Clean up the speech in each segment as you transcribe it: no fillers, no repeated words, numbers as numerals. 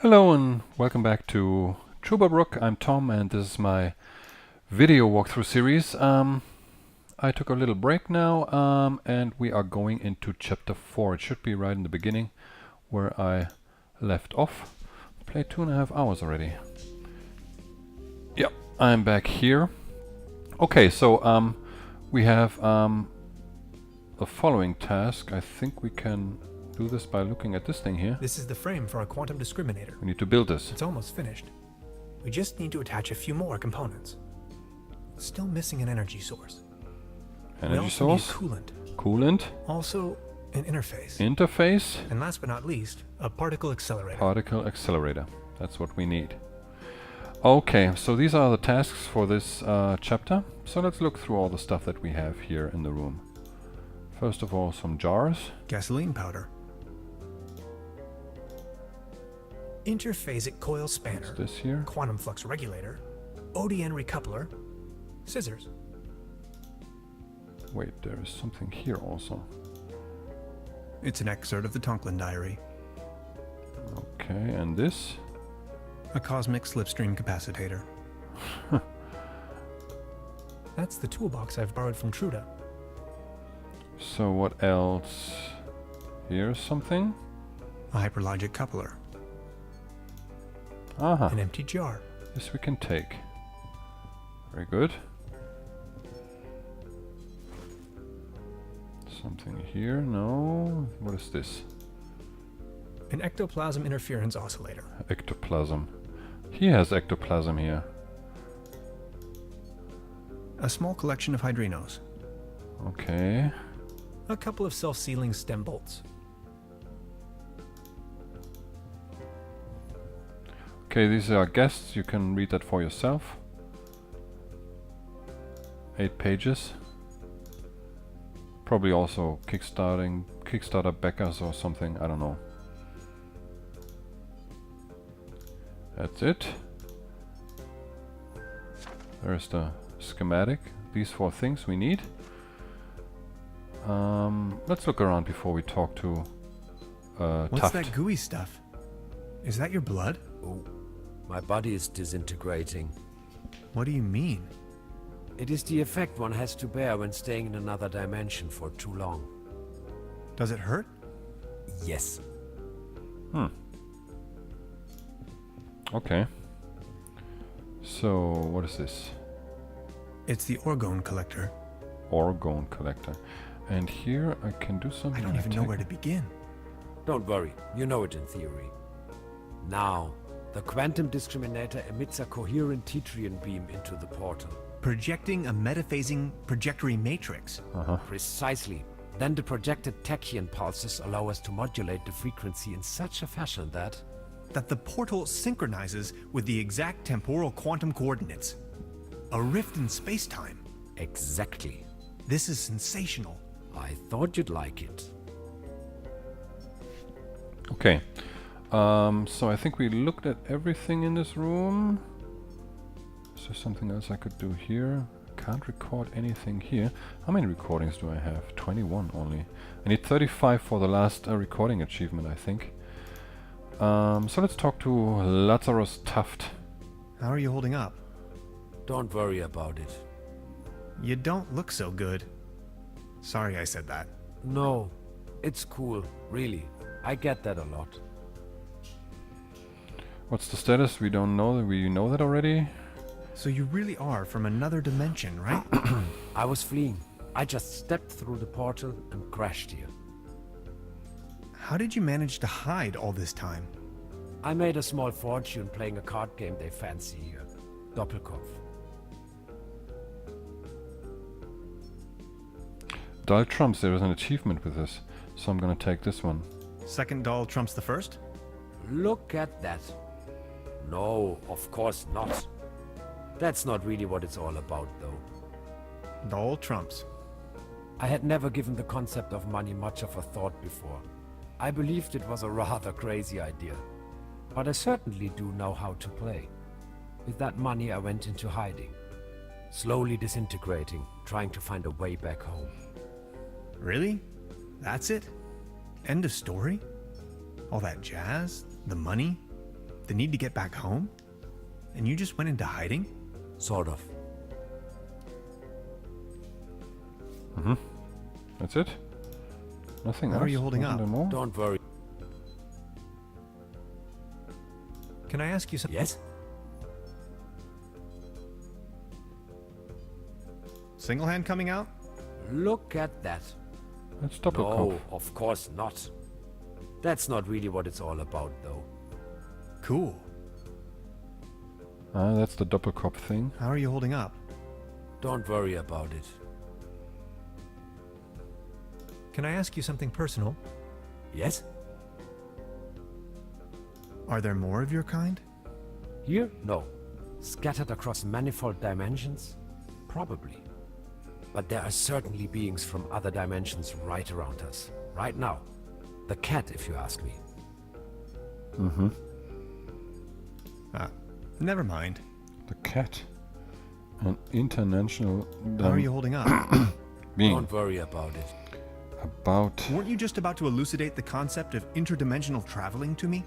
Hello and welcome back to Trüberbrook. I'm Tom and this is my video walkthrough series. I took a little break now and we are going into chapter 4. It should be right in the beginning where I left off. Played 2.5 hours already. Yep, I'm back here. Okay, so we have the following task. I think we can do this by looking at this thing here. This is the frame for our quantum discriminator. We need to build this. It's almost finished. We just need to attach a few more components. Still missing an energy source. Energy source. Coolant. Coolant. Also, an interface. Interface. And last but not least, a particle accelerator. Particle accelerator. That's what we need. Okay, so these are the tasks for this chapter. So let's look through all the stuff that we have here in the room. First of all, some jars. Gasoline powder. Interphasic coil spanner. What's this here? Quantum flux regulator. ODN recoupler. Scissors. Wait, there is something here also. It's an excerpt of the Tonklin diary. Okay, and this? A cosmic slipstream capacitator. That's the toolbox I've borrowed from Truda. So what else? Here's something. A hyperlogic coupler. Aha. An empty jar. This we can take. Very good. Something here? No. What is this? An ectoplasm interference oscillator. Ectoplasm. He has ectoplasm here. A small collection of hydrinos. Okay. A couple of self-sealing stem bolts. Okay, these are guests. You can read that for yourself. 8 pages. Probably also Kickstarter backers or something. I don't know. That's it. There's the schematic. These 4 things we need. Let's look around before we talk to What's Tuft. that gooey stuff? Is that your blood? Oh, my body is disintegrating. What do you mean? It is the effect one has to bear when staying in another dimension for too long. Does it hurt? Yes. Okay. So, what is this? It's the orgone collector. Orgone collector. And here I can do something. I don't even know where to begin. Don't worry, you know it in theory. Now, the quantum discriminator emits a coherent Tetrian beam into the portal. Projecting a metaphasing trajectory matrix. Precisely. Then the projected tachyon pulses allow us to modulate the frequency in such a fashion that That the portal synchronizes with the exact temporal quantum coordinates. A rift in space-time. Exactly. This is sensational. I thought you'd like it. Okay. So I think we looked at everything in this room. Is there something else I could do here? Can't record anything here. How many recordings do I have? 21 only. I need 35 for the last recording achievement, I think. So let's talk to Lazarus Tuft. How are you holding up? Don't worry about it. You don't look so good. Sorry I said that. No, it's cool, really. I get that a lot. What's the status? We don't know. We know that already. So you really are from another dimension, right? I was fleeing. I just stepped through the portal and crashed here. How did you manage to hide all this time? I made a small fortune playing a card game they fancy here. Doppelkopf. Dial trumps. There is an achievement with this. So I'm gonna take this one. Second doll trumps the first? Look at that. No, of course not. That's not really what it's all about, though. Doll trumps. I had never given the concept of money much of a thought before. I believed it was a rather crazy idea. But I certainly do know how to play. With that money I went into hiding. Slowly disintegrating, trying to find a way back home. Really? That's it? End of story? All that jazz? The money? The need to get back home? And you just went into hiding? Sort of. That's it? Nothing else? How are you holding Wasn't up? there more? Don't worry. Can I ask you something? Yes? Single hand coming out? Look at that. That's Doppelkopf. No, of course not. That's not really what it's all about, though. Cool. Ah, that's the Doppelkopf thing. How are you holding up? Don't worry about it. Can I ask you something personal? Yes? Are there more of your kind? Here? No. Scattered across manifold dimensions? Probably. But there are certainly beings from other dimensions right around us. Right now. The cat, if you ask me. Never mind. The cat. An international How are you holding up? being. Don't worry about it. About... Weren't you just about to elucidate the concept of interdimensional traveling to me?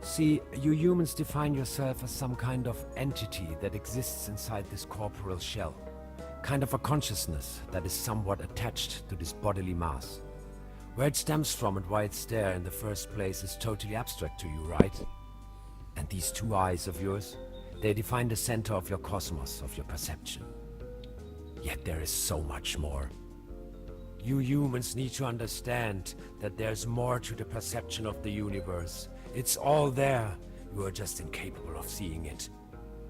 See, you humans define yourself as some kind of entity that exists inside this corporeal shell. Kind of a consciousness that is somewhat attached to this bodily mass. Where it stems from and why it's there in the first place is totally abstract to you, right? And these two eyes of yours, they define the center of your cosmos, of your perception. Yet there is so much more. You humans need to understand that there's more to the perception of the universe. It's all there. You are just incapable of seeing it.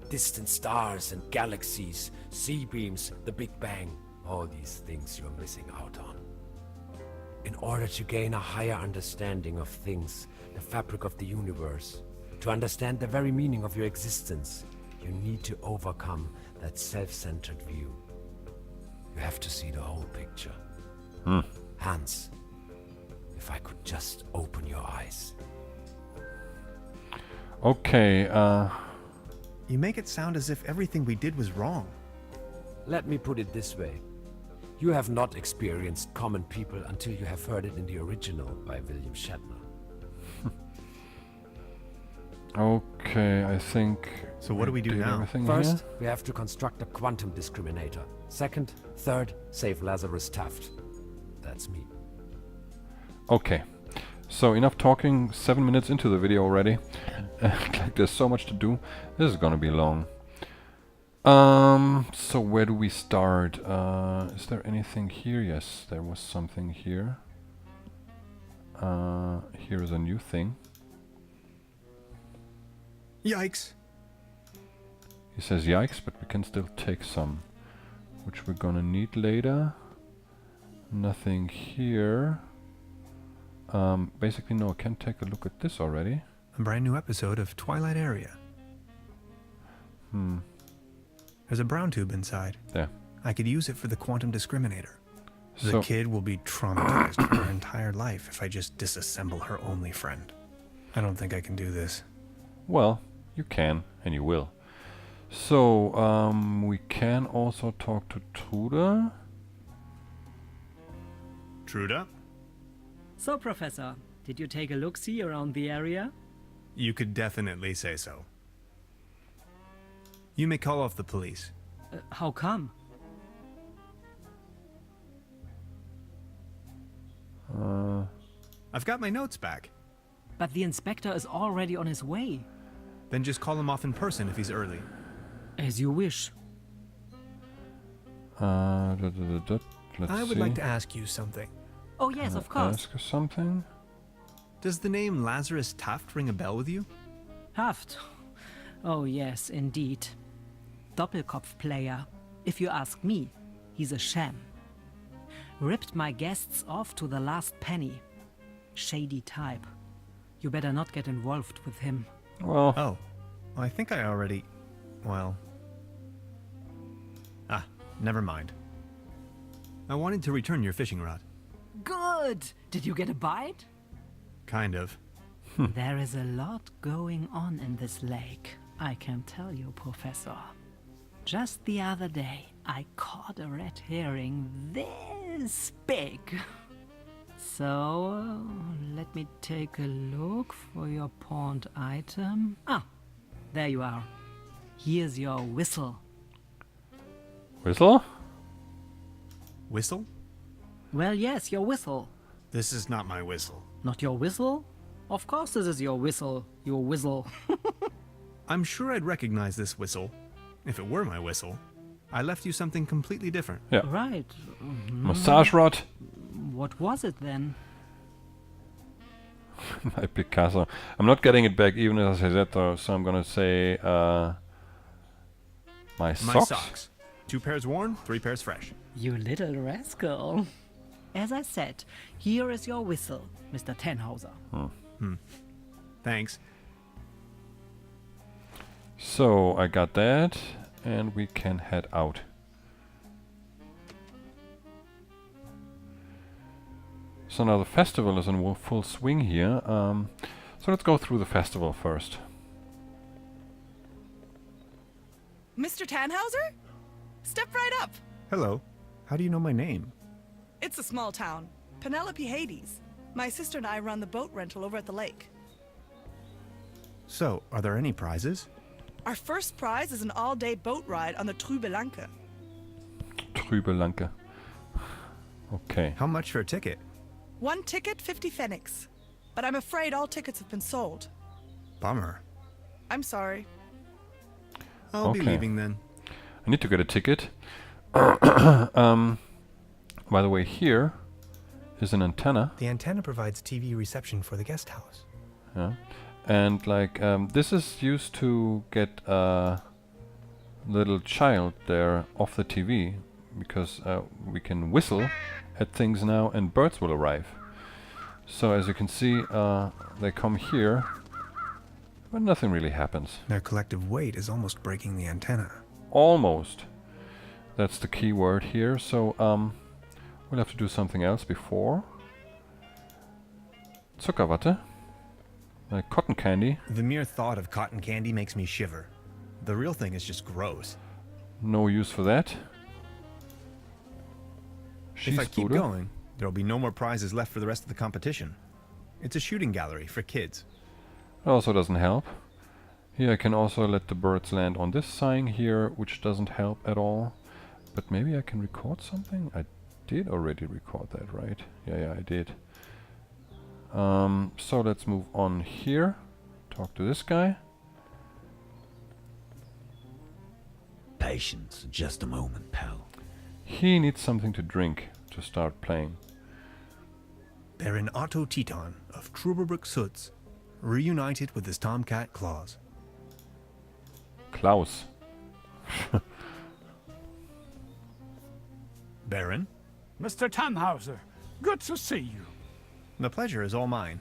Distant stars and galaxies, sea beams, the Big Bang. All these things you're missing out on. In order to gain a higher understanding of things, the fabric of the universe, to understand the very meaning of your existence, you need to overcome that self-centered view. You have to see the whole picture. Hans, if I could just open your eyes. Okay, You make it sound as if everything we did was wrong. Let me put it this way. You have not experienced common people until you have heard it in the original by William Shatner. okay, I think... So what do we do did now? everything First, here? we have to construct a quantum discriminator. Second, third, save Lazarus Taft. That's me. Okay, so enough talking, 7 minutes into the video already. Like there's so much to do. This is gonna be long. So where do we start? Is there anything here? Yes, there was something here. Here is a new thing. Yikes. He says yikes, but we can still take some, which we're gonna need later. Nothing here. Basically, no, I can take a look at this already. A brand new episode of Twilight Area. There's a brown tube inside. There. I could use it for the quantum discriminator. The So, kid will be traumatized for her entire life if I just disassemble her only friend. I don't think I can do this. well, you can, and you will. So, we can also talk to Trude. Truda? So, Professor, did you take a look-see around the area? You could definitely say so. You may call off the police. How come? I've got my notes back. But the inspector is already on his way. Then just call him off in person if he's early. As you wish. Let's I would see. like to ask you something. Oh yes, of course. Ask her something. Does the name Lazarus Taft ring a bell with you? Haft. Oh yes, indeed. Doppelkopf player. If you ask me, he's a sham. Ripped my guests off to the last penny. Shady type. You better not get involved with him. Well, Oh, I think I already... well... Ah, never mind. I wanted to return your fishing rod. Good! Did you get a bite? Kind of. There is a lot going on in this lake, I can tell you, Professor. Just the other day, I caught a red herring this big. So, let me take a look for your pawned item. Ah, there you are. Here's your whistle. Whistle? Whistle? Well, yes, your whistle. This is not my whistle. Not your whistle? Of course this is your whistle. Your whistle. I'm sure I'd recognize this whistle if it were my whistle. I left you something completely different. Yeah. Right. Massage rod. What was it then? My Picasso. I'm not getting it back even as I said though, so I'm gonna say my My socks. socks. 2 pairs worn, 3 pairs fresh. You little rascal. As I said, here is your whistle, Mr. Tannhauser. Thanks. So I got that, and we can head out. So now the festival is in full swing here. So let's go through the festival first. Mr. Tannhauser? Step right up. Hello. How do you know my name? It's a small town. Penelope Hades. My sister and I run the boat rental over at the lake. So, are there any prizes? Our first prize is an all-day boat ride on the Trüberbrook. Trüberbrook. Okay. How much for a ticket? 1 ticket, 50 pfennigs. But I'm afraid all tickets have been sold. Bummer. I'm sorry. I'll be Okay. leaving then. I need to get a ticket. By the way, here is an antenna. The antenna provides TV reception for the guest house. Yeah. And like this is used to get a little child there off the TV, because we can whistle at things now and birds will arrive. So as you can see, they come here, but nothing really happens. Their collective weight is almost breaking the antenna. Almost. That's the key word here. So we'll have to do something else before. Zuckerwatte. Like cotton candy. The mere thought of cotton candy makes me shiver. The real thing is just gross. No use for that. If I keep Schießbude. going, there'll be no more prizes left for the rest of the competition. It's a shooting gallery for kids. Also doesn't help. Here I can also let the birds land on this sign here, which doesn't help at all. But maybe I can record something? I did already record that, right? Yeah, I did. So let's move on here. Talk to this guy. Patience, just a moment, pal. He needs something to drink to start playing. Baron Otto Teton of Trüberbrook Sutz, reunited with his tomcat Claus. Klaus. Baron, Mr. Tannhauser, good to see you. the pleasure is all mine.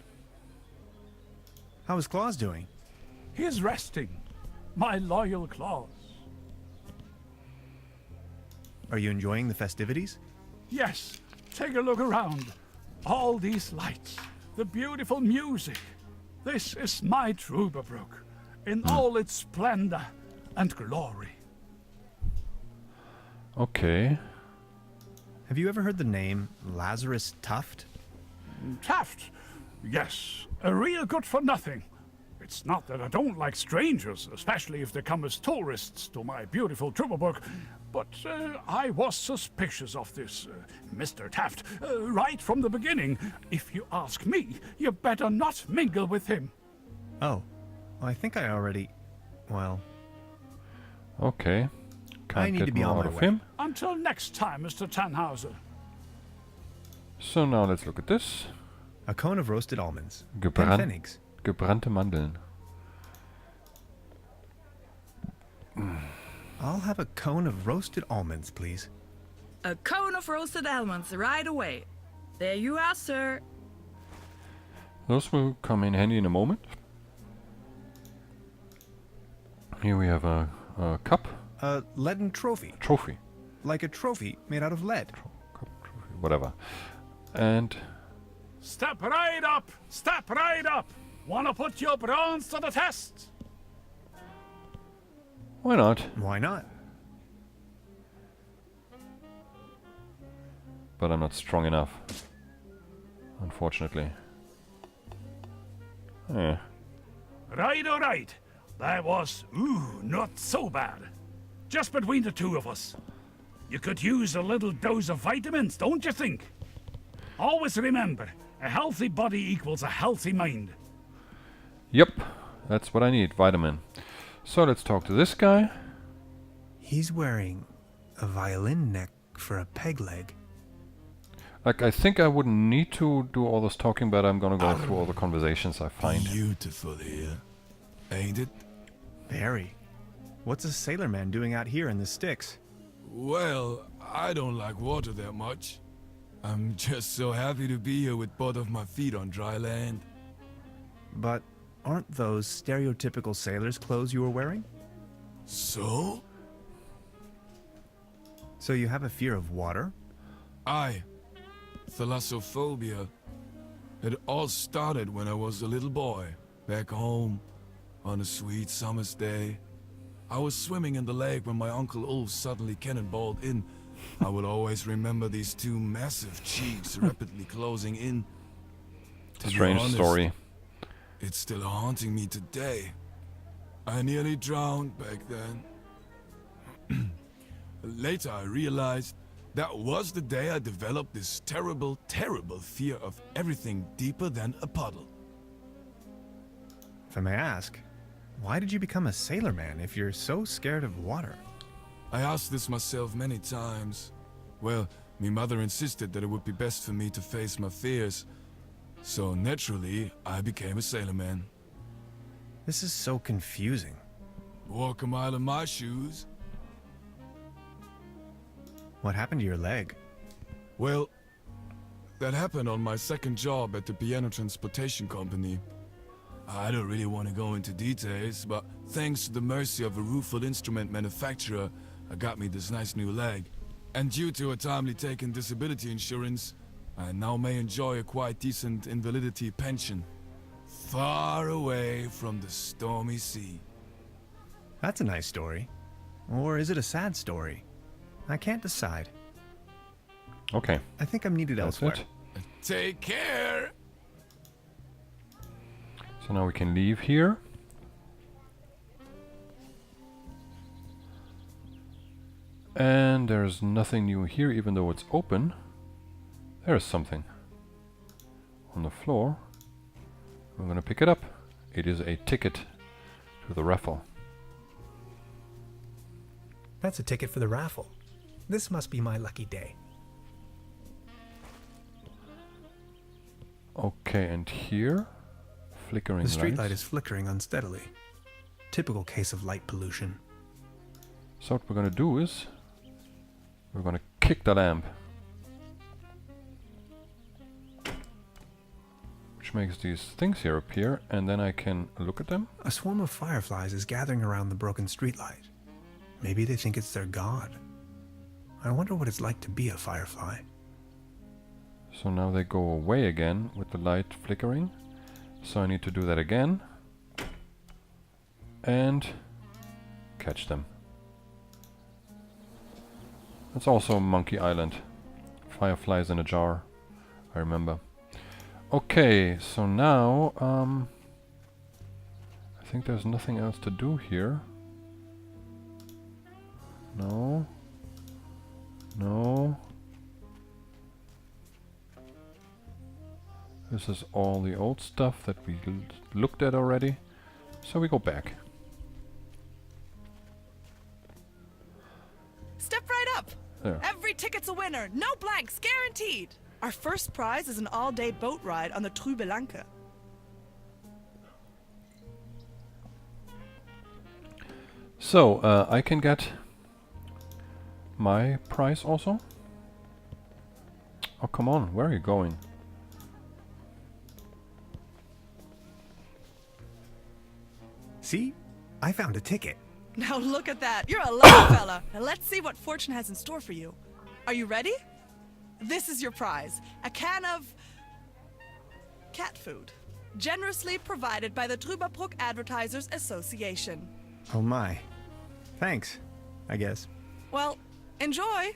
How is Claus doing? He is resting, my loyal Claus. Are you enjoying the festivities? Yes, take a look around. All these lights, the beautiful music. This is my Trüberbrook, in all its splendor and glory. Okay. Have you ever heard the name Lazarus Tuft? Taft, yes, a real good for nothing. It's not that I don't like strangers, especially if they come as tourists to my beautiful Trüberbrook, but I was suspicious of this Mr. Taft right from the beginning. If you ask me, you better not mingle with him. Oh, I think I already... well... Okay. Can't I need get to be more on out my of way. him. Until next time, Mr. Tannhauser. So now let's look at this. A cone of roasted almonds. 10 Gebrannt, pfennigs. gebrannte Mandeln. I'll have a cone of roasted almonds, please. A cone of roasted almonds right away. There you are, sir. Those will come in handy in a moment. Here we have a cup. A leaden trophy. Trophy. Like a trophy made out of lead. Cup, trophy, whatever. And Step right up! Step right up! Wanna put your bronze to the test? why not? Why not? But I'm not strong enough. unfortunately. Eh. Right, all right. That was, not so bad. Just between the two of us. You could use a little dose of vitamins, don't you think? Always remember, a healthy body equals a healthy mind. Yep, that's what I need, vitamin. So let's talk to this guy. He's wearing a violin neck for a peg leg. Like, I think I wouldn't need to do all this talking, but I'm gonna go through all the conversations I find. Beautiful here, ain't it? Very. What's a sailor man doing out here in the sticks? Well, I don't like water that much. I'm just so happy to be here with both of my feet on dry land. But aren't those stereotypical sailor's clothes you were wearing? So? So you have a fear of water? Aye. Thalassophobia. It all started when I was a little boy, back home, on a sweet summer's day. I was swimming in the lake when my Uncle Ulf suddenly cannonballed in. I will always remember these two massive cheeks rapidly closing in. To be Strange honest, story. It's still haunting me today. I nearly drowned back then. Later I realized that was the day I developed this terrible, terrible fear of everything deeper than a puddle. If I may ask, why did you become a sailor man if you're so scared of water? I asked this myself many times. Well, my mother insisted that it would be best for me to face my fears. So naturally, I became a sailor man. This is so confusing. Walk a mile in my shoes. What happened to your leg? Well, that happened on my second job at the piano transportation company. I don't really want to go into details, but thanks to the mercy of a rueful instrument manufacturer, I got me this nice new leg. And due to a timely taken disability insurance, I now may enjoy a quite decent invalidity pension. Far away from the stormy sea. That's a nice story. Or is it a sad story? I can't decide. Okay, I think I'm needed that's elsewhere. it. Take care! So now we can leave here. And there's nothing new here, even though it's open. There's something on the floor. We're gonna pick it up. It is a ticket to the raffle. That's a ticket for the raffle. This must be my lucky day. Okay, and here, flickering The streetlight lights. is flickering unsteadily. Typical case of light pollution. So what we're gonna do is, we're gonna kick the lamp. Which makes these things here appear, and then I can look at them. A swarm of fireflies is gathering around the broken streetlight. Maybe they think it's their god. I wonder what it's like to be a firefly. So now they go away again with the light flickering. So I need to do that again. And catch them. That's also Monkey Island. Fireflies in a jar, I remember. Okay, so now I think there's nothing else to do here. No. No. This is all the old stuff that we looked at already. So we go back. Step right up. There. Every ticket's a winner. No blanks, guaranteed. Our first prize is an all-day boat ride on the Trüberbrook. So, I can get my prize also? Oh, come on, where are you going? See? I found a ticket. Now look at that. You're a lucky fella. Now let's see what fortune has in store for you. Are you ready? This is your prize. A can of cat food. Generously provided by the Trüberbrook Advertisers Association. Oh my. Thanks, I guess. Well, enjoy.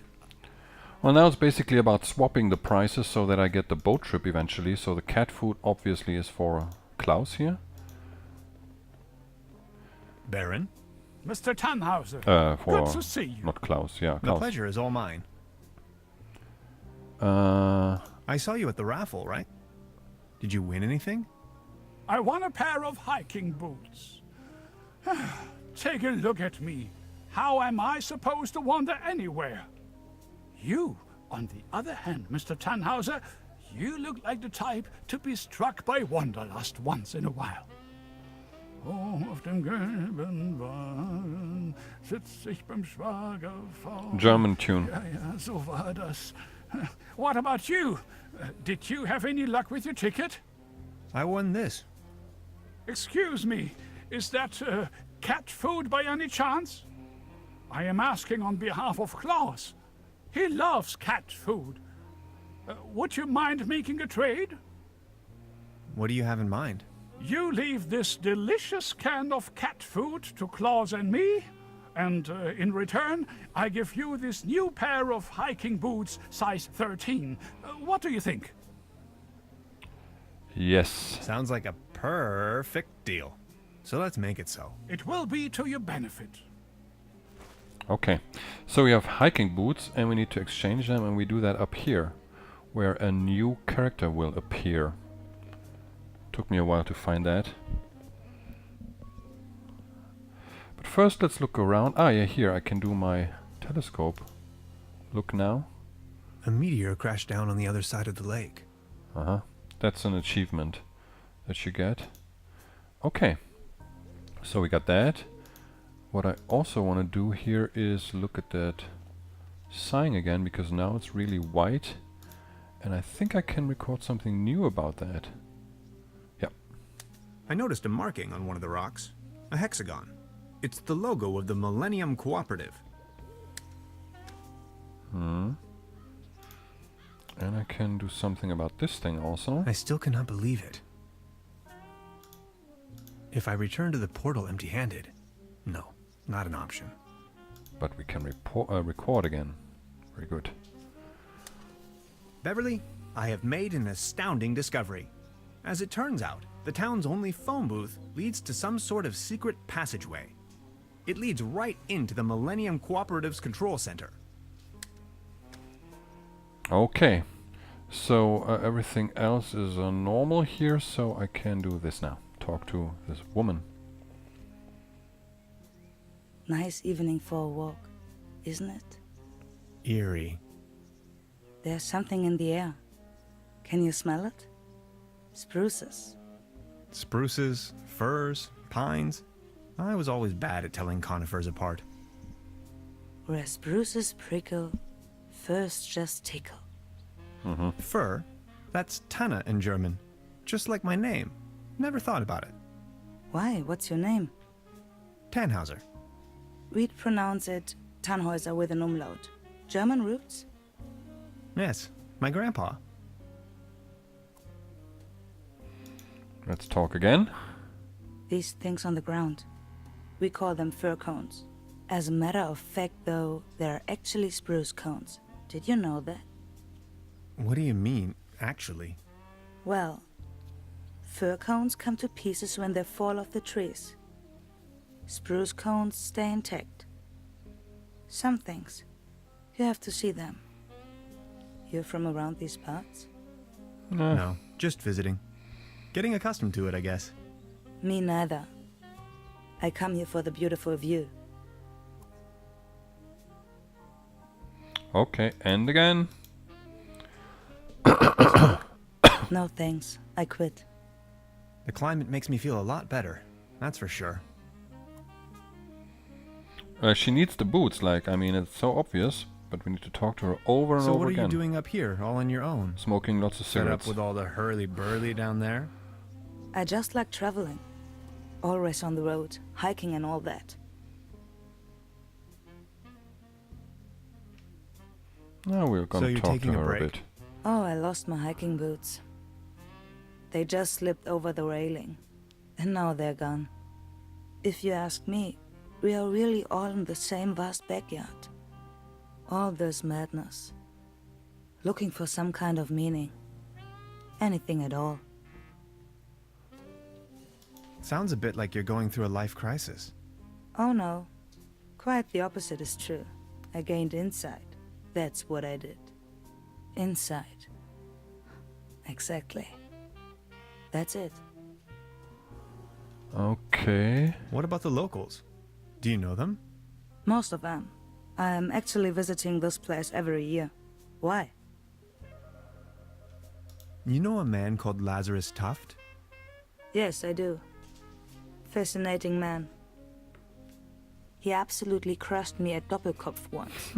Well, now it's basically about swapping the prices so that I get the boat trip eventually. So the cat food obviously is for Klaus here. Baron, Mr. Tannhauser, For good to see you. not Klaus, yeah, the Klaus. pleasure is all mine. Uh, I saw you at the raffle, right? Did you win anything? I won a pair of hiking boots. Take a look at me. How am I supposed to wander anywhere? You, on the other hand, Mr. Tannhauser, you look like the type to be struck by wanderlust once in a while. Oh, auf dem gelben Wagen sitz ich beim Schwager vorn. German tune. Ja, ja, so war das. What about you? Did you have any luck with your ticket? I won this. Excuse me, is that cat food by any chance? I am asking on behalf of Klaus. He loves cat food. Would you mind making a trade? What do you have in mind? You leave this delicious can of cat food to Klaus and me, and in return, I give you this new pair of hiking boots, size 13. What do you think? Yes. Sounds like a perfect deal. So let's make it so. It will be to your benefit. Okay. So we have hiking boots and we need to exchange them, and we do that up here, where a new character will appear. Took me a while to find that. But first let's look around. Ah, yeah, here I can do my telescope. Look now. A meteor crashed down on the other side of the lake. Uh-huh. That's an achievement that you get. Okay. So we got that. What I also want to do here is look at that sign again, because now it's really white. And I think I can record something new about that. Yep. I noticed a marking on one of the rocks. A hexagon. It's the logo of the Millennium Cooperative. And I can do something about this thing also. I still cannot believe it. If I return to the portal empty-handed, no, not an option. But we can record again. Very good. Beverly, I have made an astounding discovery. As it turns out, the town's only phone booth leads to some sort of secret passageway. It leads right into the Millennium Cooperative's control center. Okay. So everything else is normal here, so I can do this now. Talk to this woman. Nice evening for a walk, isn't it? Eerie. There's something in the air. Can you smell it? Spruces. Spruces, firs, pines. I was always bad at telling conifers apart. Where spruces prickle, firs just tickle. Fir? That's Tanne in German. Just like my name. Never thought about it. Why? What's your name? Tannhauser. We'd pronounce it Tannhäuser with an umlaut. German roots? Yes, my grandpa. Let's talk again. These things on the ground. We call them fir cones. As a matter of fact, though, they're actually spruce cones. Did you know that? What do you mean, actually? Well, fir cones come to pieces when they fall off the trees. Spruce cones stay intact. Some things, you have to see them. You're from around these parts? No, just visiting. Getting accustomed to it, I guess. Me neither. I come here for the beautiful view. Okay, and again. No thanks, I quit. The climate makes me feel a lot better, that's for sure. She needs the boots, like, I mean, it's so obvious, but we need to talk to her over and So over what are again. you doing up here, all on your own? Smoking lots of Set cigarettes. up with all the hurly-burly down there? I just like traveling. Always on the road, hiking and all that. Now we're So gonna you're talk to taking a her a break? bit. Oh, I lost my hiking boots. They just slipped over the railing. And now they're gone. If you ask me, we are really all in the same vast backyard. All this madness. looking for some kind of meaning. Anything at all. Sounds a bit like you're going through a life crisis. Oh no. Quite the opposite is true. I gained insight. That's what I did. Insight. Exactly. That's it. Okay. What about the locals? Do you know them? Most of them. I am actually visiting this place every year. Why? You know a man called Lazarus Tuft? Yes, I do. Fascinating man. He absolutely crushed me at Doppelkopf once.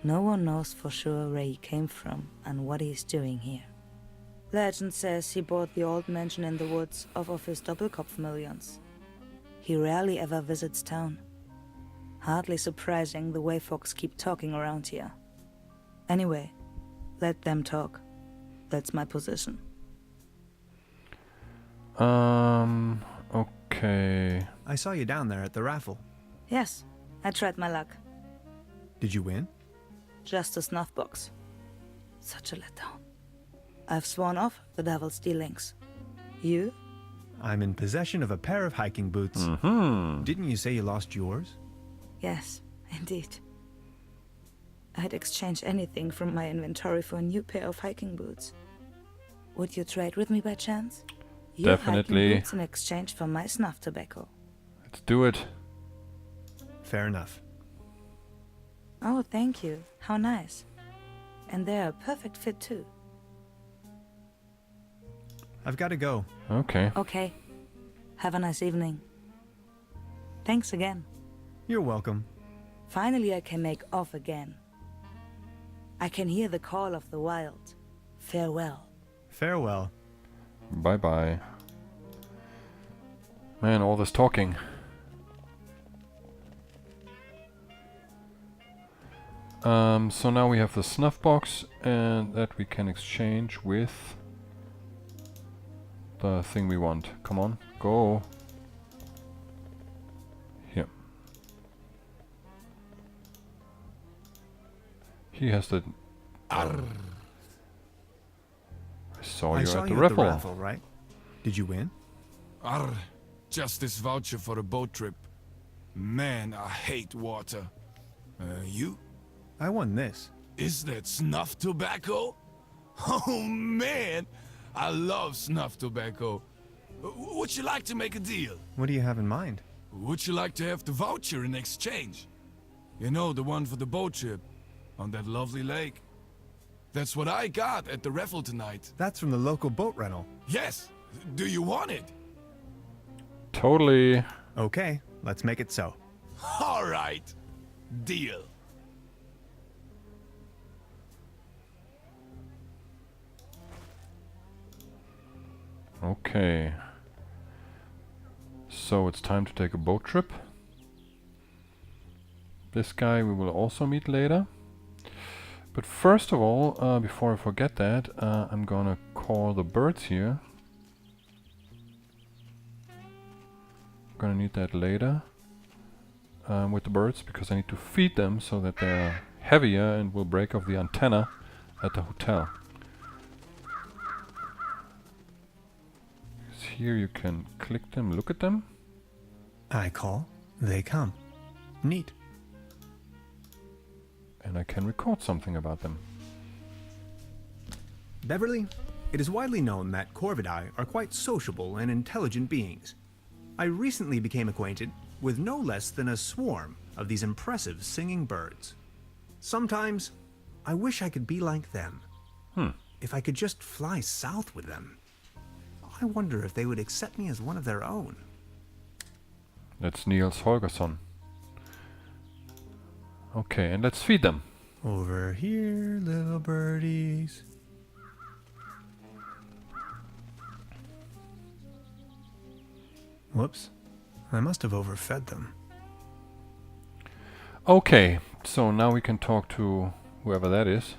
No one knows for sure where he came from and what he's doing here. Legend says he bought the old mansion in the woods off of his Doppelkopf millions. He rarely ever visits town. Hardly surprising the way folks keep talking around here. Anyway, let them talk. That's my position. Okay. I saw you down there at the raffle. Yes, I tried my luck. Did you win? Just a snuff box. Such a letdown. I've sworn off the devil's dealings. You? I'm in possession of a pair of hiking boots. Mm-hmm. Didn't you say you lost yours? Yes, indeed. I'd exchange anything from my inventory for a new pair of hiking boots. Would you trade with me by chance? Your Definitely. hiking boots in exchange for my snuff tobacco. Let's do it. Fair enough. Oh, thank you. How nice. And they're a perfect fit too. I've got to go. Okay. Okay. Have a nice evening. Thanks again. You're welcome. Finally I can make off again. I can hear the call of the wild. Farewell. Farewell. Bye-bye. Man, all this talking. So now we have the snuff box, and that we can exchange with the thing we want. Come on, go. Here. He has the... I saw you at the raffle. Right? Did you win? Arr, just this voucher for a boat trip. Man, I hate water. You? I won this. Is that snuff tobacco? Oh man, I love snuff tobacco. Would you like to make a deal? What do you have in mind? Would you like to have the voucher in exchange? You know, the one for the boat trip on that lovely lake. That's what I got at the raffle tonight. That's from the local boat rental. Yes. Do you want it? Totally. Okay, let's make it so. All right. Deal. Okay. So it's time to take a boat trip. This guy we will also meet later. But first of all, before I forget that, I'm gonna call the birds here. Gonna need that later with the birds, because I need to feed them so that they're heavier and will break off the antenna at the hotel. Here you can click them, look at them. I call, they come. Neat. And I can record something about them. Beverly, it is widely known that Corvidae are quite sociable and intelligent beings. I recently became acquainted with no less than a swarm of these impressive singing birds. Sometimes, I wish I could be like them. If I could just fly south with them. I wonder if they would accept me as one of their own. That's Niels Holgersson. Okay, and let's feed them. Over here, little birdies. Whoops. I must have overfed them. Okay, so now we can talk to whoever that is.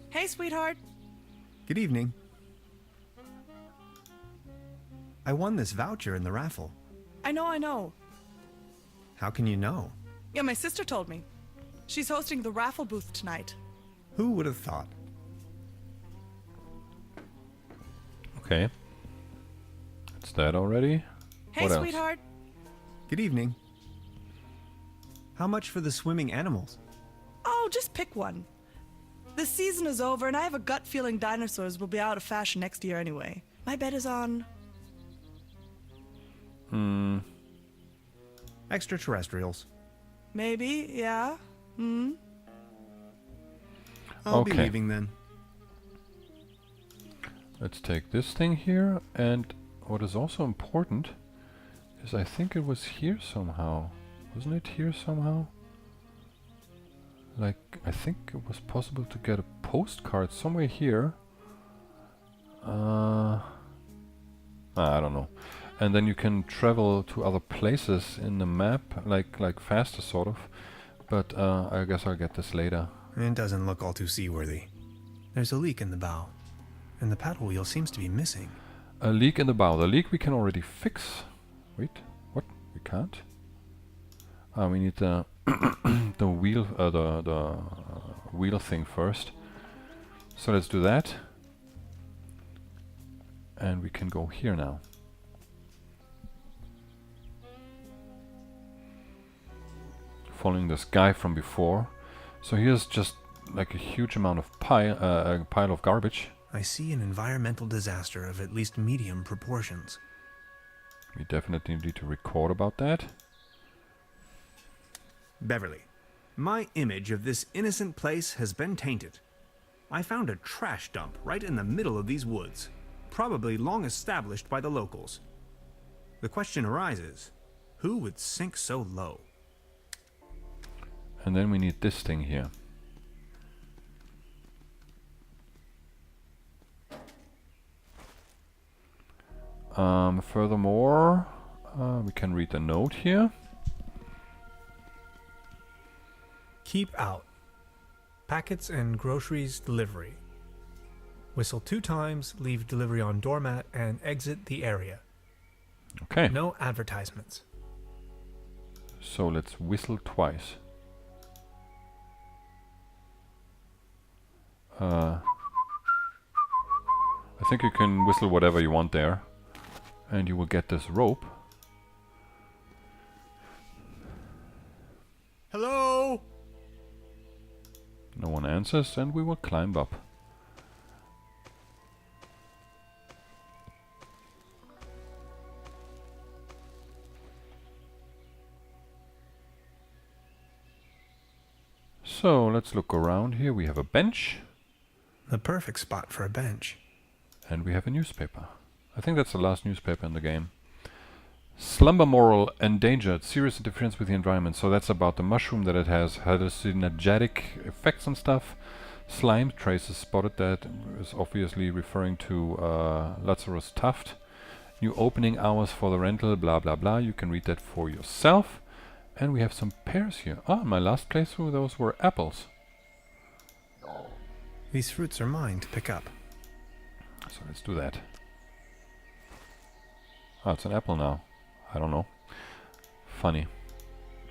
Hey, sweetheart. Good evening. I won this voucher in the raffle. I know. How can you know? Yeah, my sister told me. She's hosting the raffle booth tonight. Who would have thought? Okay. That's that already. Hey, What else? sweetheart. Good evening. How much for the swimming animals? Oh, just pick one. The season is over, and I have a gut feeling dinosaurs will be out of fashion next year anyway. My bet is on... Extraterrestrials. Maybe, yeah. I'll be Okay. leaving then. Let's take this thing here, and what is also important is I think it was here somehow. Wasn't it here somehow? Like, I think it was possible to get a postcard somewhere here. I don't know. And then you can travel to other places in the map, like faster sort of. But I guess I'll get this later. It doesn't look all too seaworthy. There's a leak in the bow, and the paddle wheel seems to be missing. A leak in the bow. The leak we can already fix. Wait, what? We can't? We need the the wheel, the wheel thing first. So let's do that, and we can go here now. Following this guy from before. So here's just like a huge amount of a pile of garbage. I see an environmental disaster of at least medium proportions. We definitely need to record about that. Beverly, my image of this innocent place has been tainted. I found a trash dump right in the middle of these woods, probably long established by the locals. The question arises, who would sink so low? And then we need this thing here. Furthermore, we can read the note here. Keep out. Packets and groceries delivery. Whistle 2 times, leave delivery on doormat, and exit the area. Okay. No advertisements. So let's whistle twice. I think you can whistle whatever you want there, and you will get this rope. Hello? No one answers, and we will climb up. So let's look around here. We have a bench. The perfect spot for a bench. And we have a newspaper. I think that's the last newspaper in the game. Slumber moral endangered. Serious interference with the environment. So that's about the mushroom that it has hallucinogenic effects and stuff. Slime traces spotted. That is obviously referring to Lazarus Tuft. New opening hours for the rental. Blah blah blah. You can read that for yourself. And we have some pears here. Ah, in my last playthrough those were apples. These fruits are mine to pick up. So let's do that. Oh, it's an apple now. I don't know. Funny.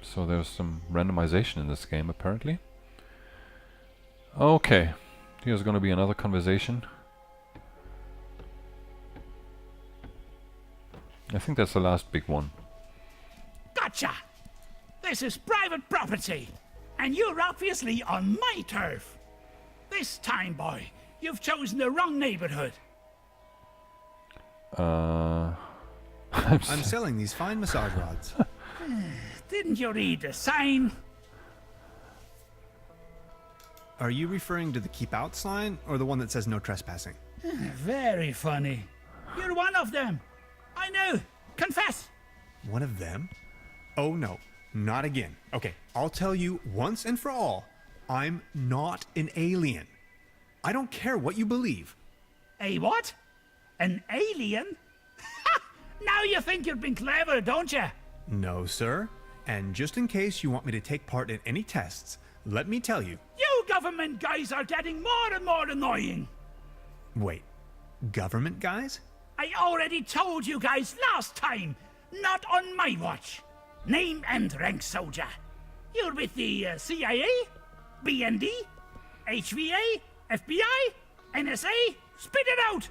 So there's some randomization in this game apparently. Okay. Here's gonna be another conversation. I think that's the last big one. Gotcha! This is private property, and you're obviously on my turf. This time, boy, you've chosen the wrong neighborhood. I'm selling these fine massage rods. Didn't you read the sign? Are you referring to the keep out sign or the one that says no trespassing? Very funny. You're one of them. I know. Confess. One of them? Oh no, not again. Okay, I'll tell you once and for all, I'm not an alien. I don't care what you believe. A what? An alien? Now you think you've been clever, don't you? No, sir. And just in case you want me to take part in any tests, let me tell you. You government guys are getting more and more annoying. Wait, government guys? I already told you guys last time. Not on my watch. Name and rank, soldier. You're with the CIA, BND, HVA, FBI, NSA. Spit it out.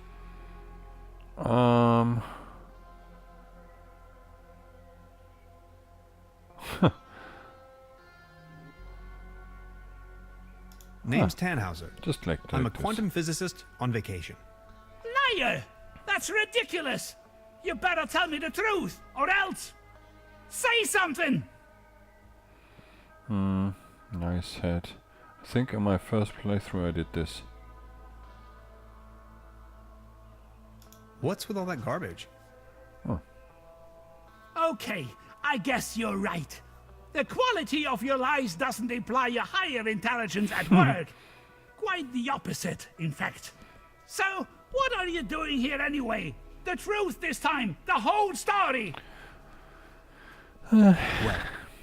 Name's Tannhauser. Just like I'm a this. quantum physicist on vacation. Liar! That's ridiculous. You better tell me the truth, or else. Say something. Nice head. I think in my first playthrough I did this. What's with all that garbage? Okay, I guess you're right. The quality of your lies doesn't imply a higher intelligence at work. Quite the opposite, in fact. So, what are you doing here anyway? The truth this time, the whole story. Well,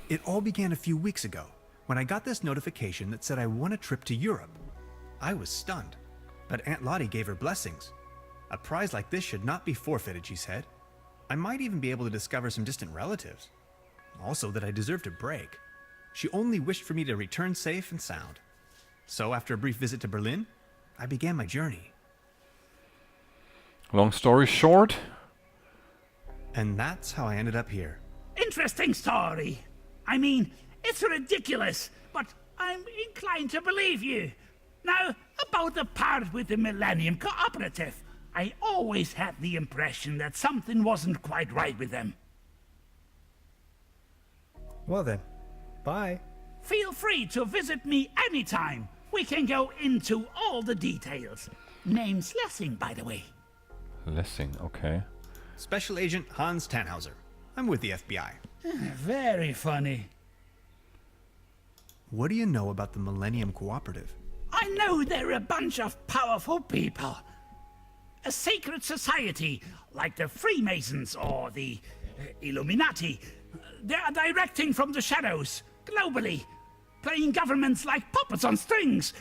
it all began a few weeks ago when I got this notification that said I won a trip to Europe. I was stunned, but Aunt Lottie gave her blessings. A prize like this should not be forfeited, she said. I might even be able to discover some distant relatives. Also that I deserved a break. She only wished for me to return safe and sound. So after a brief visit to Berlin, I began my journey. Long story short, And that's how I ended up here. Interesting story. I mean, it's ridiculous, but I'm inclined to believe you. Now, about the part with the Millennium Cooperative. I always had the impression that something wasn't quite right with them. Well then, bye. Feel free to visit me anytime. We can go into all the details. Name's Lessing, by the way. Lessing, okay. Special Agent Hans Tannhauser. I'm with the FBI. Very funny. What do you know about the Millennium Cooperative? I know they're a bunch of powerful people. A secret society, like the Freemasons or the Illuminati. They are directing from the shadows, globally, playing governments like puppets on strings.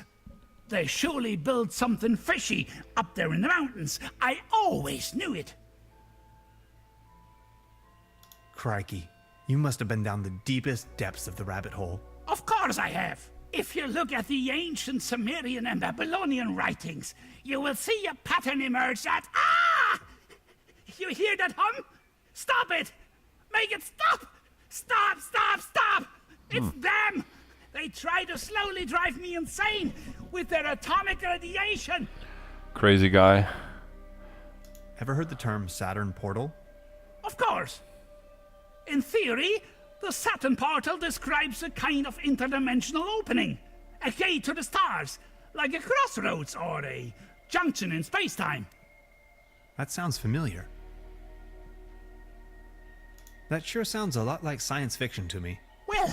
They surely built something fishy up there in the mountains. I always knew it. Crikey, you must have been down the deepest depths of the rabbit hole. Of course I have. If you look at the ancient Sumerian and Babylonian writings, you will see a pattern emerge that... Ah! You hear that hum? Stop it! Make it stop! Stop, stop, stop! It's them! They try to slowly drive me insane with their atomic radiation. Crazy guy. Ever heard the term Saturn portal? Of course. In theory, the Saturn portal describes a kind of interdimensional opening, a gate to the stars, like a crossroads or a junction in space-time. That sounds familiar. That sure sounds a lot like science fiction to me. Well,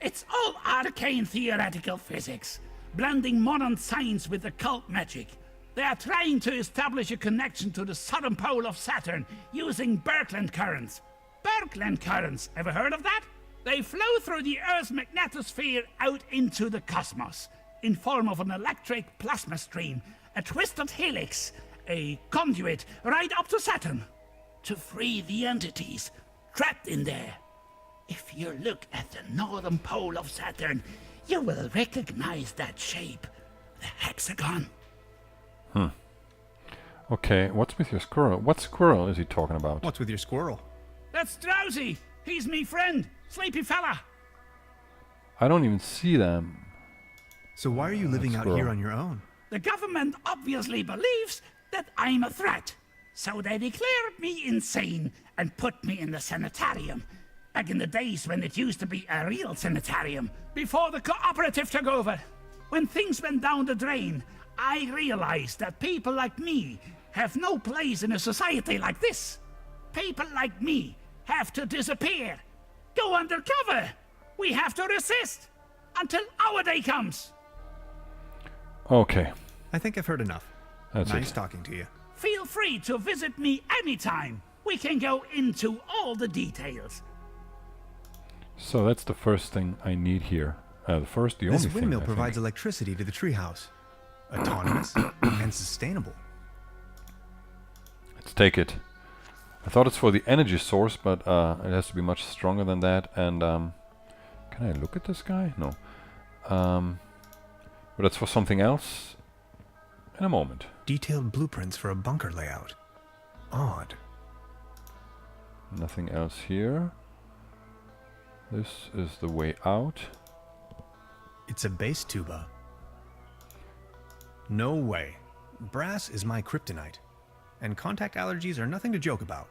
it's all arcane theoretical physics, blending modern science with occult magic. They are trying to establish a connection to the southern pole of Saturn using Birkeland currents. Birkeland currents, ever heard of that? They flow through the Earth's magnetosphere out into the cosmos, in form of an electric plasma stream, a twisted helix, a conduit right up to Saturn, to free the entities trapped in there. If you look at the northern pole of Saturn, you will recognize that shape, the hexagon. Okay, what's with your squirrel? What squirrel is he talking about? What's with your squirrel? That's Drowsy. He's me friend, sleepy fella. I don't even see them. So why are you living out squirrel. here on your own? The government obviously believes that I'm a threat, so they declared me insane and put me in the sanitarium. Back in the days when it used to be a real sanitarium, before the cooperative took over. When things went down the drain, I realized that people like me have no place in a society like this. People like me have to disappear, go undercover. We have to resist until our day comes. Okay, I think I've heard enough. that's Nice it. talking to you. Feel free to visit me anytime. We can go into all the details. So that's the first thing I need here. The only This thing. windmill I provides think. electricity to the treehouse. Autonomous and sustainable. Let's take it. I thought it's for the energy source, but it has to be much stronger than that. And Can I look at this guy? No. But that's for something else in a moment. Detailed blueprints for a bunker layout. Odd. Nothing else here. This is the way out. It's a bass tuba. No way. Brass is my kryptonite. And contact allergies are nothing to joke about.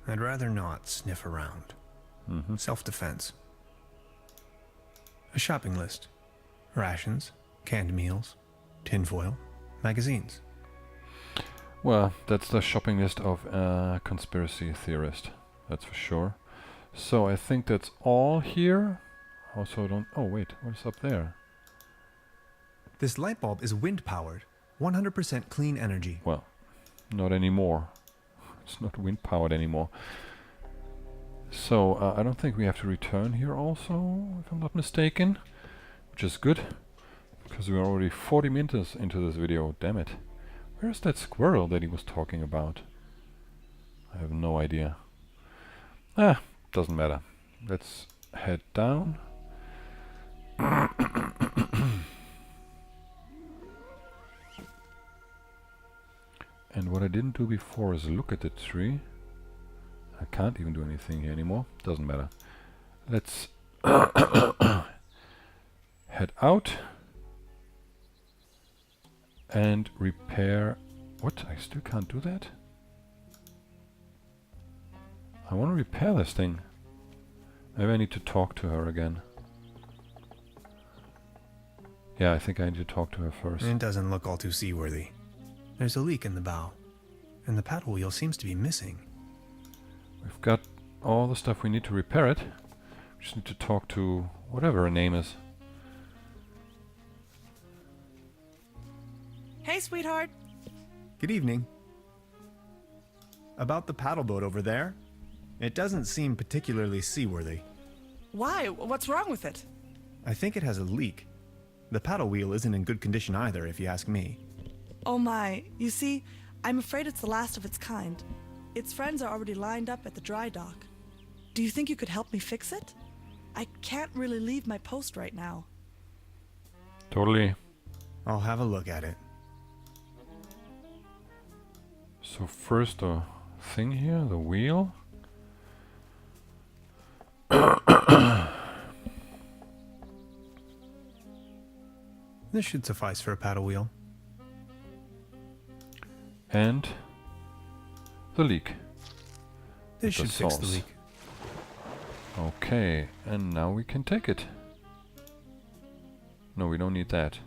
I'd rather not sniff around. Self-defense. A shopping list. Rations, canned meals, tinfoil, magazines. Well, that's the shopping list of a conspiracy theorist. That's for sure. So I think that's all here. Also don't... Oh wait, what's up there? This light bulb is wind-powered. 100% clean energy. Well, not anymore. It's not wind powered anymore. So I don't think we have to return here also, if I'm not mistaken. Which is good, because we're already 40 minutes into this video. Damn it. Where's that squirrel that he was talking about? I have no idea. Ah, doesn't matter. Let's head down. And what I didn't do before is look at the tree. I can't even do anything here anymore. Doesn't matter. Let's head out and repair. What? I still can't do that? I want to repair this thing. Maybe I need to talk to her again. Yeah, I think I need to talk to her first. It doesn't look all too seaworthy. There's a leak in the bow, and the paddle wheel seems to be missing. We've got all the stuff we need to repair it. We just need to talk to whatever her name is. Hey, sweetheart. Good evening. About the paddle boat over there? It doesn't seem particularly seaworthy. Why? What's wrong with it? I think it has a leak. The paddle wheel isn't in good condition either, if you ask me. Oh my. You see, I'm afraid it's the last of its kind. Its friends are already lined up at the dry dock. Do you think you could help me fix it? I can't really leave my post right now. Totally. I'll have a look at it. So first the thing here, the wheel. This should suffice for a paddle wheel. And the leak. This should fix the sauce. leak. Okay, and now we can take it. No, we don't need that.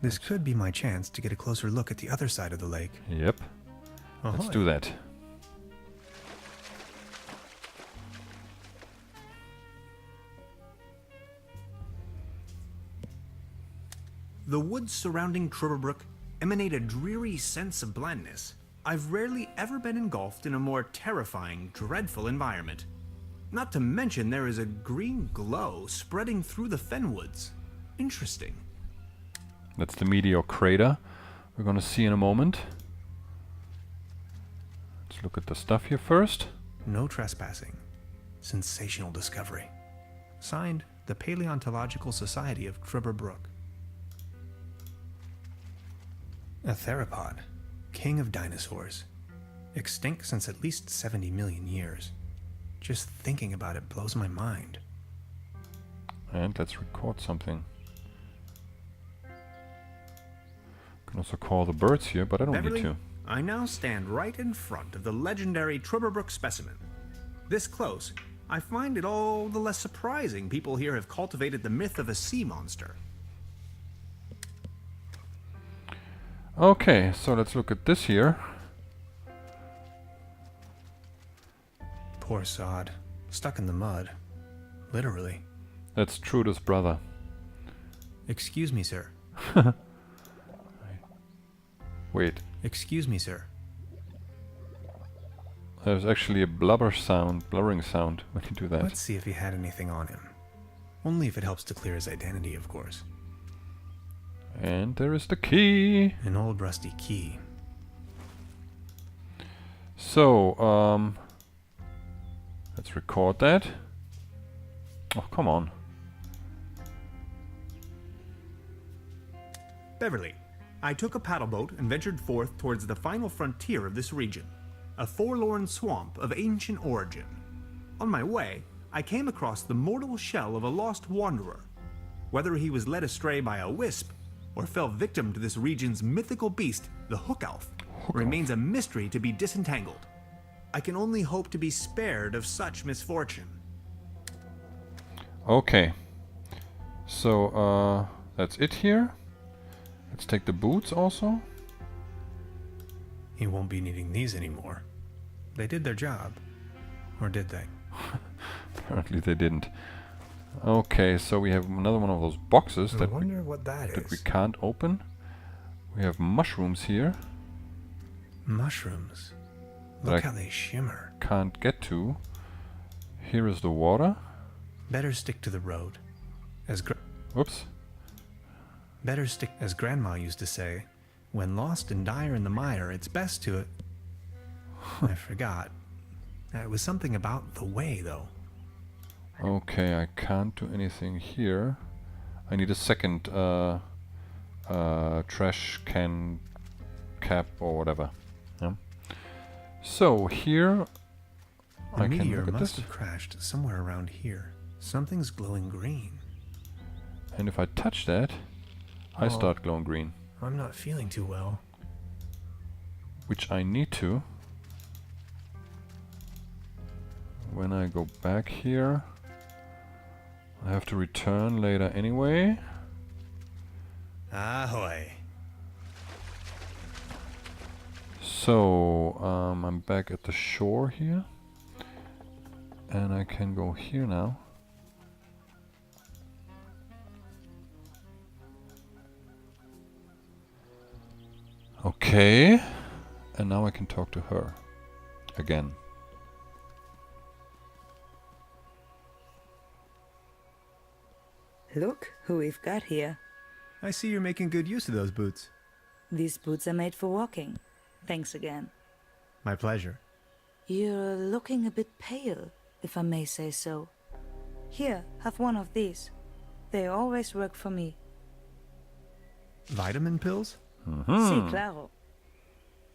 This could be my chance to get a closer look at the other side of the lake. Yep. Let's Ahoy. do that. The woods surrounding Trüberbrook emanate a dreary sense of blandness. I've rarely ever been engulfed in a more terrifying, dreadful environment. Not to mention there is a green glow spreading through the fenwoods. Interesting. That's the meteor crater we're gonna see in a moment. Let's look at the stuff here first. No trespassing. Sensational discovery. Signed, the Paleontological Society of Trüberbrook. A theropod, king of dinosaurs. Extinct since at least 70 million years. Just thinking about it blows my mind. And let's record something. Can also call the birds here, but I don't Beverly, need to. I now stand right in front of the legendary Trüberbrook specimen. This close, I find it all the less surprising people here have cultivated the myth of a sea monster. Okay, so let's look at this here. Poor sod, stuck in the mud. Literally. That's Trude's brother. Excuse me, sir. Wait, Excuse me, sir. there's actually a blurring sound when you do that. Let's see if he had anything on him. Only if it helps to clear his identity, of course. And there is the key. An old rusty key. So, Let's record that. Oh, come on. Beverly, I took a paddle boat and ventured forth towards the final frontier of this region, a forlorn swamp of ancient origin. On my way, I came across the mortal shell of a lost wanderer. Whether he was led astray by a wisp or fell victim to this region's mythical beast, the Hook Elf, remains a mystery to be disentangled. I can only hope to be spared of such misfortune. Okay. So, that's it here. Let's take the boots also. He won't be needing these anymore. They did their job. Or did they? Apparently they didn't. Okay, so we have another one of those boxes I that wonder what that we is. can't open. We have mushrooms here Mushrooms. That Look I how they shimmer. can't get to. Here is the water. Better stick to the road. Whoops. Better stick, as Grandma used to say. When lost and dire in the mire, it's best to... I forgot. It was something about the way, though. Okay, I can't do anything here. I need a second trash can cap or whatever. Yeah. So here The I can meteor look at must this, have crashed somewhere around here. Something's glowing green. and if I touch that, I Oh. start glowing green, I'm not feeling too well. which I need to. When I go back here, I have to return later anyway. Ahoy. So, I'm back at the shore here. And I can go here now. Okay. And now I can talk to her. Again. Look who we've got here. I see you're making good use of those boots. These boots are made for walking. Thanks again. My pleasure. You're looking a bit pale, if I may say so. Here, have one of these. They always work for me. Vitamin pills? Si, claro.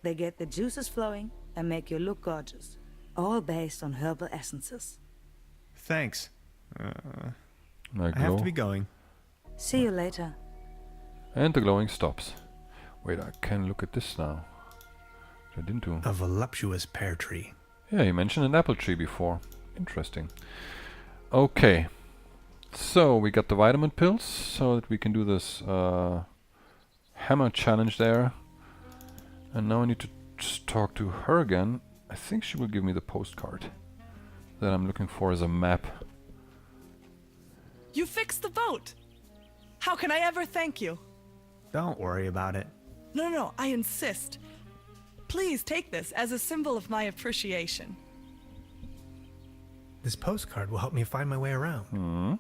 They get the juices flowing and make you look gorgeous. All based on herbal essences. Thanks. I I have glow. to be going. See you later. And the glowing stops. Wait, I can look at this now. I didn't do. A voluptuous pear tree. Yeah, you mentioned an apple tree before. Interesting. Okay. So, we got the vitamin pills so that we can do this hammer challenge there. And now I need to just talk to her again. I think she will give me the postcard that I'm looking for as a map. You fixed the boat! How can I ever thank you? Don't worry about it. No, I insist. Please take this as a symbol of my appreciation. This postcard will help me find my way around.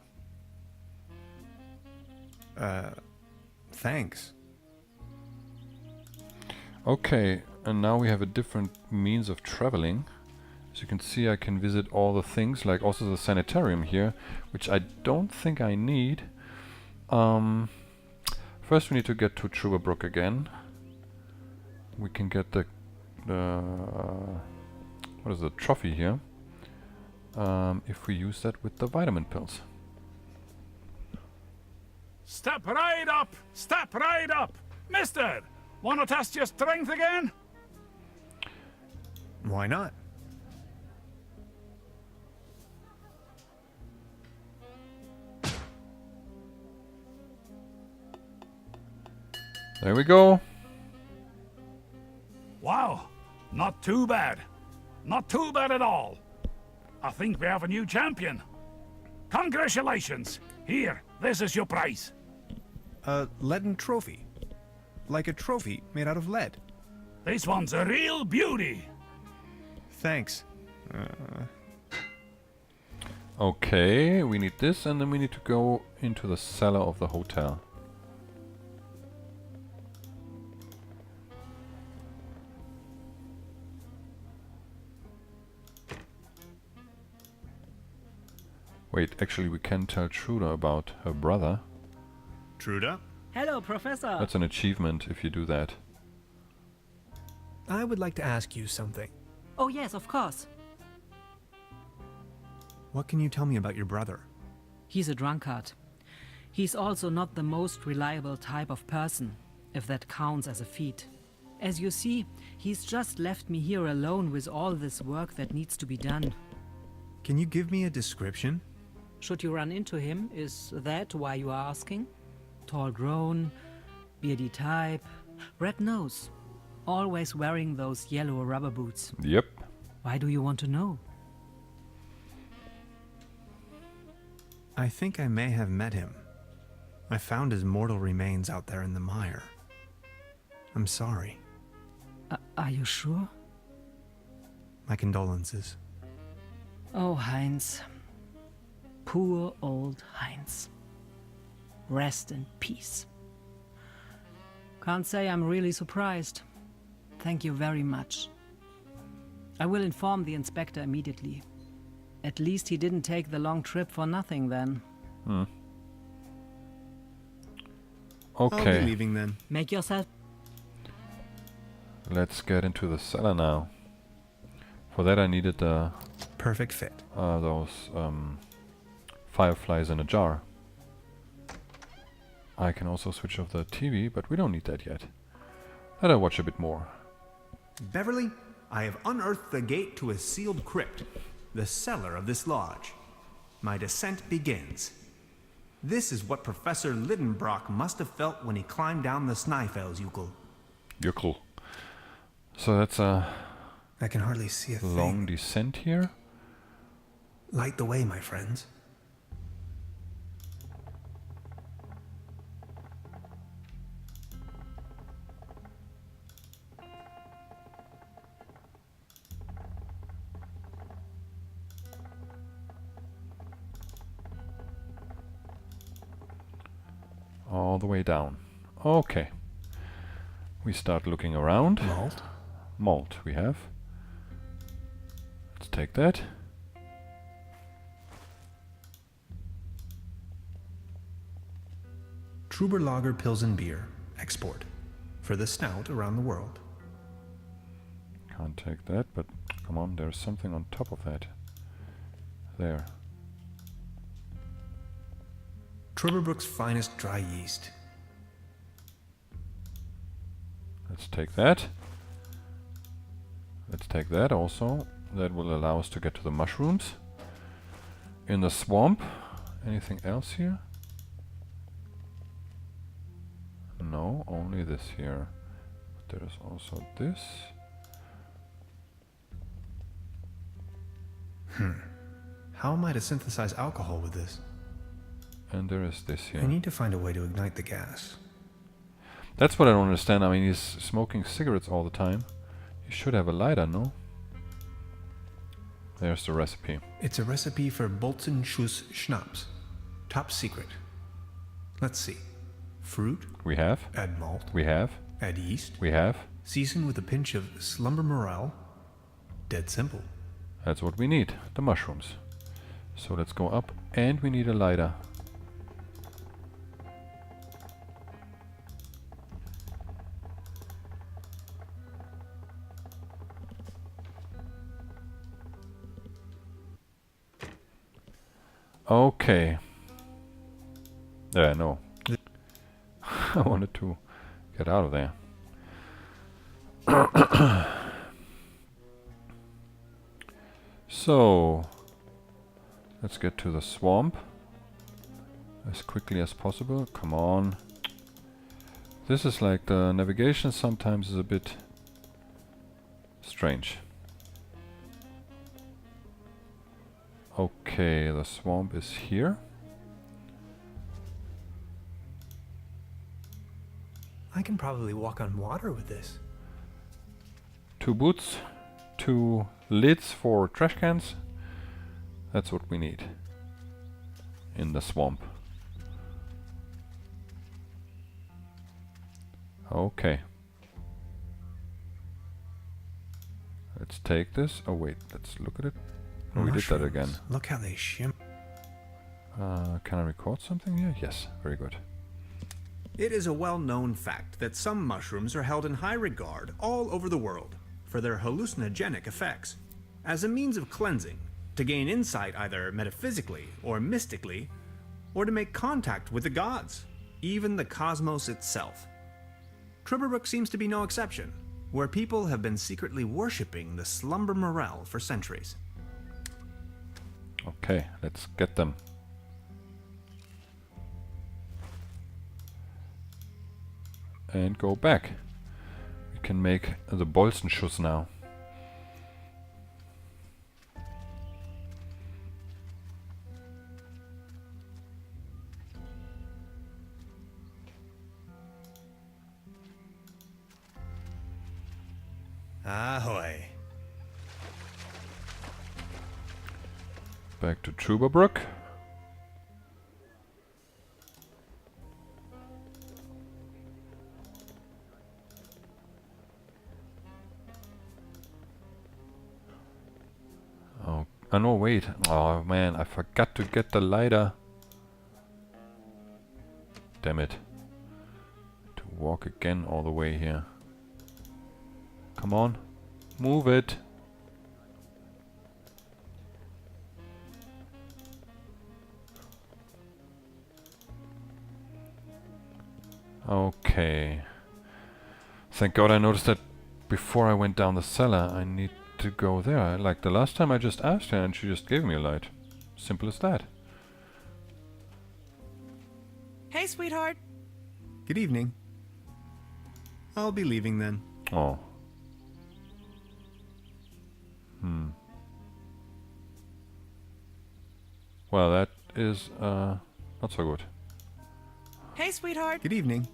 Hmm. Thanks. Okay, and now we have a different means of traveling. As you can see, I can visit all the things, like also the sanitarium here, which I don't think I need. First we need to get to Trüberbrook again. We can get the what is the trophy here? If we use that with the vitamin pills. Step right up! Step right up! Mister! Wanna test your strength again? Why not? There we go. Wow, not too bad. Not too bad at all. I think we have a new champion. Congratulations. Here, this is your prize. A leaden trophy. Like a trophy made out of lead. This one's a real beauty. Thanks. Okay, we need this, and then we need to go into the cellar of the hotel. Wait, actually we can tell Truda about her brother. Truda? Hello, Professor. That's an achievement if you do that. I would like to ask you something. Oh, yes, of course. What can you tell me about your brother? He's a drunkard. He's also not the most reliable type of person, if that counts as a feat. As you see, he's just left me here alone with all this work that needs to be done. Can you give me a description? Should you run into him, is that why you are asking? Tall grown, beardy type, red nose, always wearing those yellow rubber boots. Yep. Why do you want to know? I think I may have met him. I found his mortal remains out there in the mire. I'm sorry. Are you sure? My condolences. Oh, Heinz. Poor old Heinz. Rest in peace. Can't say I'm really surprised. Thank you very much. I will inform the inspector immediately. At least he didn't take the long trip for nothing then. I'll be Okay, leaving then. Make yourself... let's get into the cellar now. For that I needed Perfect fit. those fireflies in a jar. I can also switch off the TV, but we don't need that yet. Let I watch a bit more. Beverly, I have unearthed the gate to a sealed crypt, the cellar of this lodge. My descent begins. This is what Professor Lidenbrock must have felt when he climbed down the Snæfellsjökull. Jökull. So that's a I can hardly see a long thing. descent here. Light the way, my friends. All the way down. Okay. We start looking around. Malt? Malt we have. Let's take that. Trüberbrook Pilsen beer. Export. For the stout around the world. Can't take that, but come on, there's something on top of that. There. Trüberbrook's finest dry yeast. Let's take that. Let's take that also. That will allow us to get to the mushrooms. In the swamp. Anything else here? No, only this here. But there is also this. How am I to synthesize alcohol with this? And there is this I here. need to find a way to ignite the gas. That's what I don't understand. I mean, he's smoking cigarettes all the time. He should have a lighter, no? There's the recipe. It's a recipe for Bolzenschuss schnapps. Top secret. Let's see. Fruit, We have. add malt, We have. add yeast, We have. season with a pinch of slumber morel. Dead simple. That's what we need. The mushrooms. So let's go up. And we need a lighter. Okay. Yeah, no. I wanted to get out of there. So, let's get to the swamp as quickly as possible. Come on. This is like the navigation sometimes is a bit strange. Okay, the swamp is here. I can probably walk on water with this. 2 boots, 2 lids for trash cans. That's what we need in the swamp. Okay. Let's take this. Oh wait, let's look at it. Oh, we did that again. Mushrooms. Look how they shimmer. Can I record something here? Yes, very good. It is a well-known fact that some mushrooms are held in high regard all over the world for their hallucinogenic effects. As a means of cleansing, to gain insight either metaphysically or mystically, or to make contact with the gods, even the cosmos itself. Trüberbrook seems to be no exception, where people have been secretly worshipping the slumber morel for centuries. Okay, let's get them. And go back. We can make the Bolzenschuss now. Ahoy. Back to Trüberbrook. Oh no, wait. Oh man, I forgot to get the lighter. Damn it. To walk again all the way here. Come on. Move it. Okay. Thank God I noticed that before I went down the cellar. I need to go there. Like the last time I just asked her and she just gave me a light. Simple as that. Hey, sweetheart. Good evening. I'll be leaving then. Oh. Well, that is not so good. Hey, sweetheart. Good evening.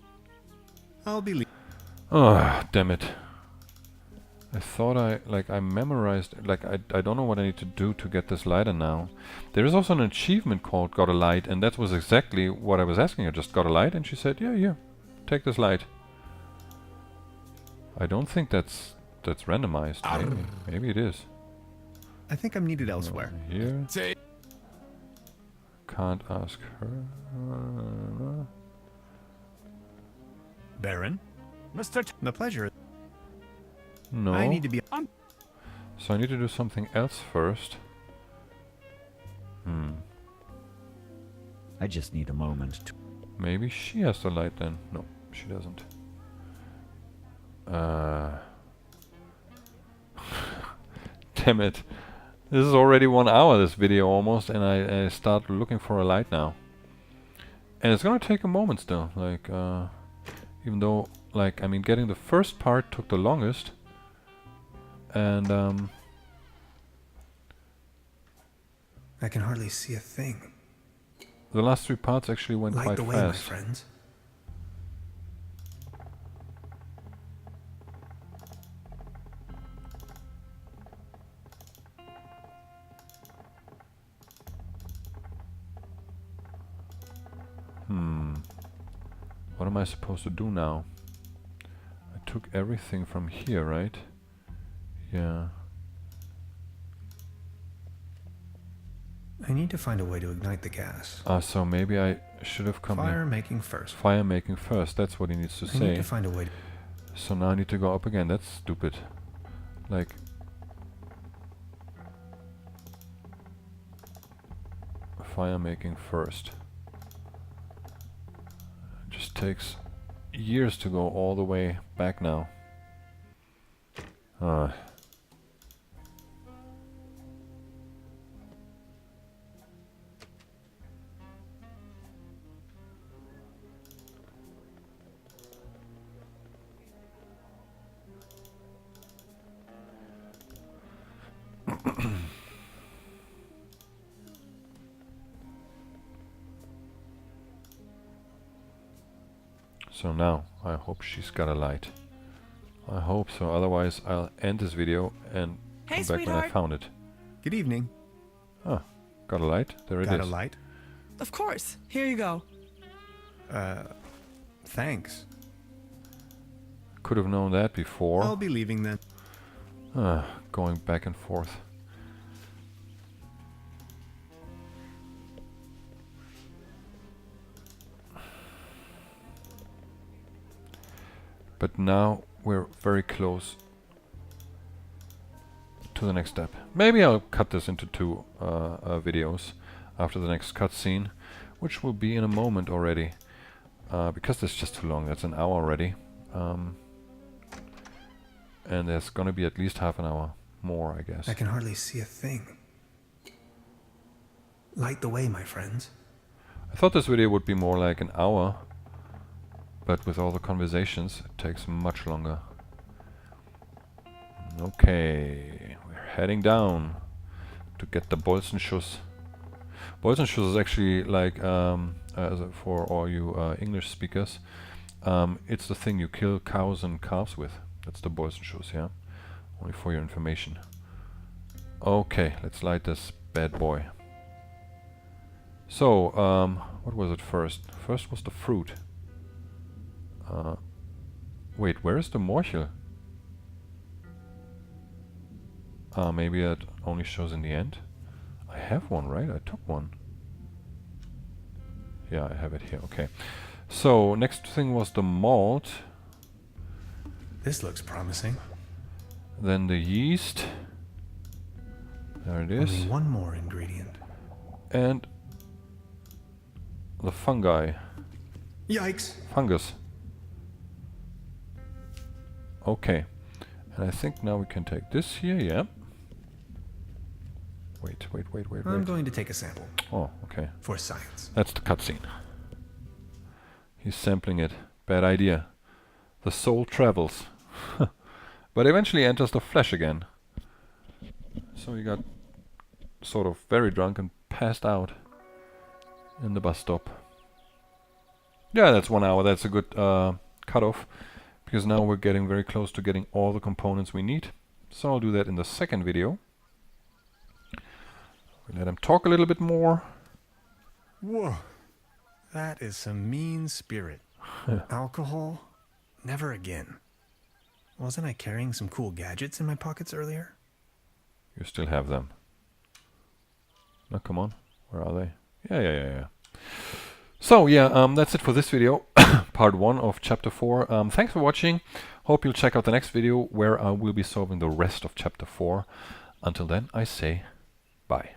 I'll be leaving. Oh, damn it. I thought I memorized, I don't know what I need to do to get this lighter now. There is also an achievement called Got a Light, and that was exactly what I was asking her. Just got a light, and she said, yeah, take this light. I don't think that's randomized. Maybe it is. I think I'm needed elsewhere. Here. Can't ask her. Baron? Mr. The pleasure. No. I need to be... So I need to do something else first. I just need a moment to... Maybe she has the light then. No, she doesn't. Damn it. This is already 1 hour, this video almost, and I start looking for a light now. And it's gonna take a moment still. Even though, getting the first part took the longest. And, I can hardly see a thing. the last 3 parts actually went Light quite the way, my fast. friends. What am I supposed to do now? I took everything from here, right? Yeah. I need to find a way to ignite the gas. So maybe I should have come Fire here. making first. Fire making first, that's what he needs to I need say. to find a way to... So now I need to go up again, that's stupid. Fire making first. It just takes years to go all the way back now. So now, I hope she's got a light. I hope so, otherwise I'll end this video and Hey, come back when I sweetheart. found it. Good evening. Ah, got a light? There it Got a is. light? Of course. Here you go. Thanks. Could have known that before. I'll be leaving then. Going back and forth. But now we're very close to the next step. Maybe I'll cut this into 2 videos after the next cutscene, which will be in a moment already. Because that's just too long. That's an hour already. And there's gonna be at least half an hour more, I guess. I can hardly see a thing. Light the way, my friends. I thought this video would be more like an hour, but with all the conversations, it takes much longer. Okay, we're heading down to get the Bolzenschuss. Bolzenschuss is actually like, for all you English speakers, it's the thing you kill cows and calves with. That's the Bolzenschuss, yeah? Only for your information. Okay, let's light this bad boy. So, what was it first? First was the fruit. Wait, where is the Morchel? Maybe it only shows in the end? I have one, right? I took one. Yeah, I have it here, okay. So, next thing was the malt. This looks promising. Then the yeast. There it is. Only one more ingredient. And the fungi. Yikes! Fungus. Okay. And I think now we can take this here, yeah. Wait. I'm going to take a sample. Oh, okay. For science. That's the cutscene. He's sampling it. Bad idea. The soul travels. But eventually enters the flesh again. So he got sort of very drunk and passed out in the bus stop. Yeah, that's 1 hour. That's a good cutoff. Because now we're getting very close to getting all the components we need. So I'll do that in the second video. We'll let him talk a little bit more. Whoa. That is some mean spirit. Alcohol? Never again. Wasn't I carrying some cool gadgets in my pockets earlier? You still have them. No, come on. Where are they? Yeah. So, yeah, that's it for this video. Part 1 of Chapter 4. Thanks for watching. Hope you'll check out the next video where I will be solving the rest of Chapter 4. Until then, I say bye.